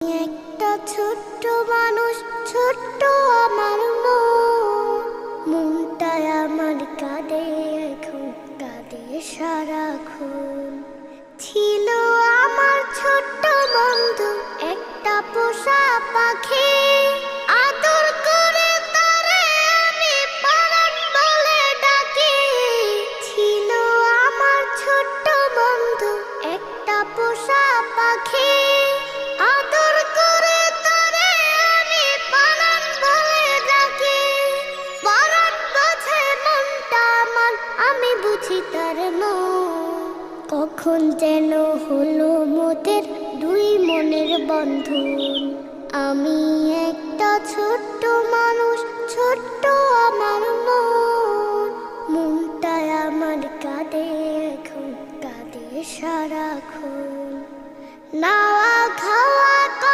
একটা ছোট্ট মানুষ, ছোট্ট আমার মনটায় আমার কাঁদে, এখন কাঁদে সারাক্ষণ। ছিল আমার ছোট্ট বন্ধু, একটা পোষা পাখি, আদর করে তারে আমি পরাণ বলে ডাকি। ছিল আমার ছোট্ট বন্ধু, একটা পোষা পাখি, আদর করে তারে আমি পরাণ বলে ডাকি। পরাণ বোঝে মনটা আমার, আমি বুঝি তার মন। কখন যেন হলো মোদের দুই মনের বন্ধন। আমি একটা ছোট্ট মানুষ, ছোট্ট আমার মনটায় আমার কাঁদে, এখন কাঁদে সারাক্ষণ। নাওয়া খাওয়া